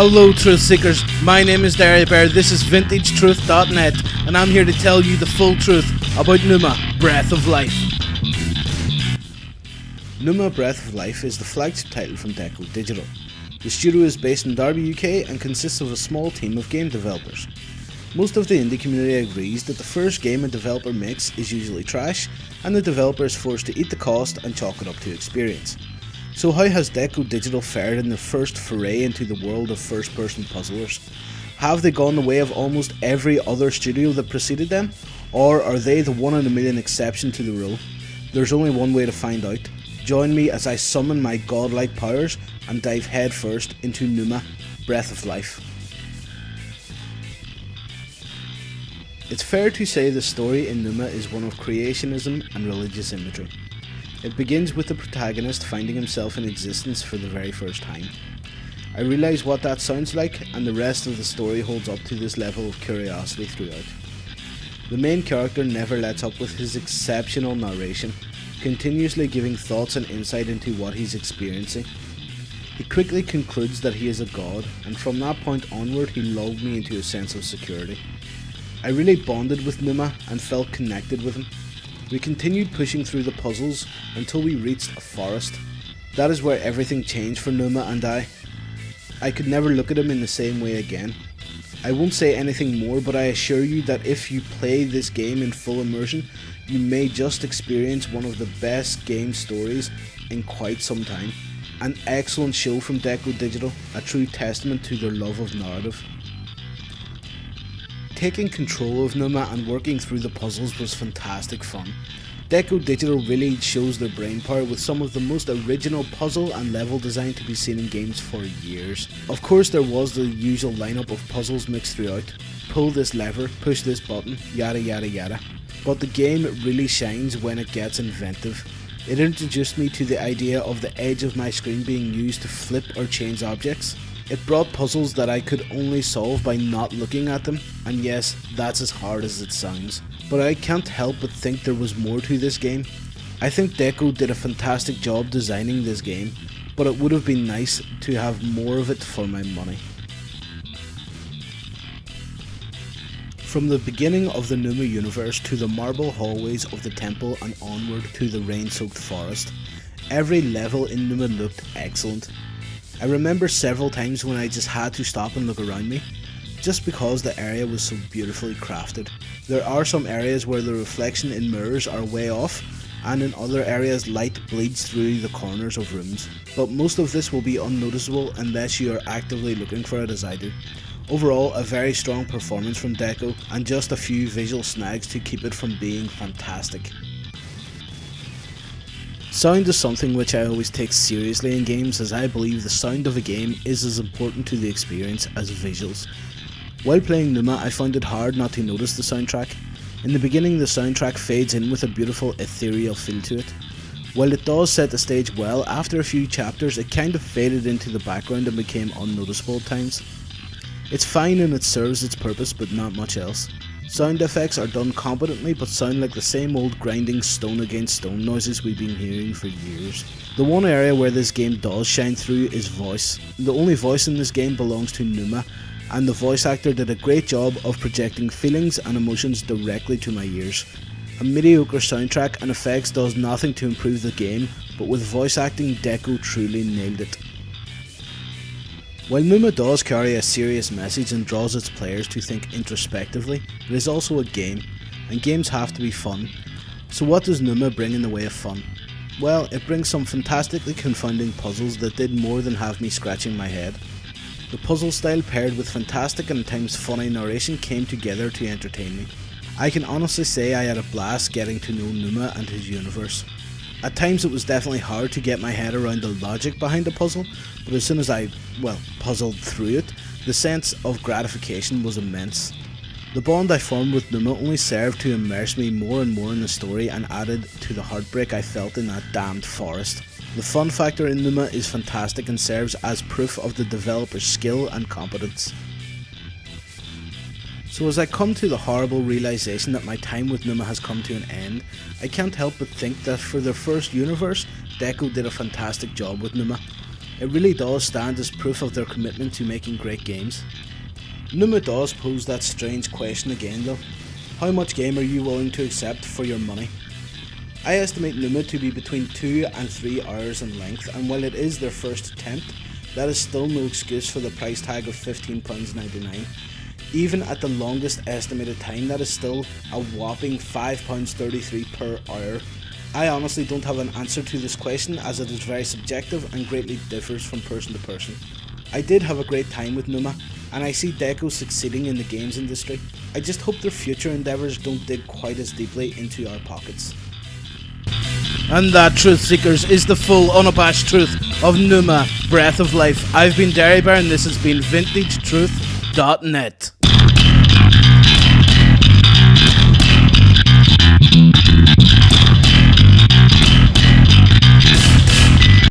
Hello Truth Seekers, my name is DerryBear, this is VintageTruth.net, and I'm here to tell you the full truth about Pneuma, Breath of Life. Pneuma Breath of Life is the flagship title from Deco Digital. The studio is based in Derby, UK and consists of a small team of game developers. Most of the indie community agrees that the first game a developer makes is usually trash, and the developer is forced to eat the cost and chalk it up to experience. So how has Deco Digital fared in their first foray into the world of first-person puzzlers? Have they gone the way of almost every other studio that preceded them? Or are they the one-in-a-million exception to the rule? There's only one way to find out. Join me as I summon my godlike powers and dive headfirst into Pneuma, Breath of Life. It's fair to say the story in Pneuma is one of creationism and religious imagery. It begins with the protagonist finding himself in existence for the very first time. I realise what that sounds like, and the rest of the story holds up to this level of curiosity throughout. The main character never lets up with his exceptional narration, continuously giving thoughts and insight into what he's experiencing. He quickly concludes that he is a god, and from that point onward he lulled me into a sense of security. I really bonded with Pneuma and felt connected with him. We continued pushing through the puzzles until we reached a forest. That is where everything changed for Pneuma and I. I could never look at him in the same way again. I won't say anything more, but I assure you that if you play this game in full immersion, you may just experience one of the best game stories in quite some time. An excellent show from Deco Digital, a true testament to their love of narrative. Taking control of Pneuma and working through the puzzles was fantastic fun. Deco Digital really shows their brainpower with some of the most original puzzle and level design to be seen in games for years. Of course there was the usual lineup of puzzles mixed throughout. Pull this lever, push this button, yada yada yada. But the game really shines when it gets inventive. It introduced me to the idea of the edge of my screen being used to flip or change objects. It brought puzzles that I could only solve by not looking at them, and yes, that's as hard as it sounds. But I can't help but think there was more to this game. I think Deco did a fantastic job designing this game, but it would have been nice to have more of it for my money. From the beginning of the Pneuma universe to the marble hallways of the temple and onward to the rain-soaked forest, every level in Pneuma looked excellent. I remember several times when I just had to stop and look around me, just because the area was so beautifully crafted. There are some areas where the reflection in mirrors are way off, and in other areas light bleeds through the corners of rooms, but most of this will be unnoticeable unless you are actively looking for it as I do. Overall, a very strong performance from Deco, and just a few visual snags to keep it from being fantastic. Sound is something which I always take seriously in games, as I believe the sound of a game is as important to the experience as visuals. While playing Pneuma, I found it hard not to notice the soundtrack. In the beginning, the soundtrack fades in with a beautiful ethereal feel to it. While it does set the stage well, after a few chapters it kind of faded into the background and became unnoticeable at times. It's fine and it serves its purpose, but not much else. Sound effects are done competently but sound like the same old grinding stone against stone noises we've been hearing for years. The one area where this game does shine through is voice. The only voice in this game belongs to Pneuma, and the voice actor did a great job of projecting feelings and emotions directly to my ears. A mediocre soundtrack and effects does nothing to improve the game, but with voice acting, Deco truly nailed it. While Pneuma does carry a serious message and draws its players to think introspectively, it is also a game, and games have to be fun. So what does Pneuma bring in the way of fun? Well, it brings some fantastically confounding puzzles that did more than have me scratching my head. The puzzle style paired with fantastic and at times funny narration came together to entertain me. I can honestly say I had a blast getting to know Pneuma and his universe. At times it was definitely hard to get my head around the logic behind a puzzle, but as soon as I, puzzled through it, the sense of gratification was immense. The bond I formed with Pneuma only served to immerse me more and more in the story and added to the heartbreak I felt in that damned forest. The fun factor in Pneuma is fantastic and serves as proof of the developer's skill and competence. So as I come to the horrible realisation that my time with Pneuma has come to an end, I can't help but think that for their first universe, Deco did a fantastic job with Pneuma. It really does stand as proof of their commitment to making great games. Pneuma does pose that strange question again though. How much game are you willing to accept for your money? I estimate Pneuma to be between 2 and 3 hours in length, and while it is their first attempt, that is still no excuse for the price tag of £15.99. Even at the longest estimated time, that is still a whopping £5.33 per hour. I honestly don't have an answer to this question, as it is very subjective and greatly differs from person to person. I did have a great time with Pneuma, and I see Deco succeeding in the games industry. I just hope their future endeavours don't dig quite as deeply into our pockets. And that, truth seekers, is the full unabashed truth of Pneuma Breath of Life. I've been DerryBear and this has been VintageTruth.net.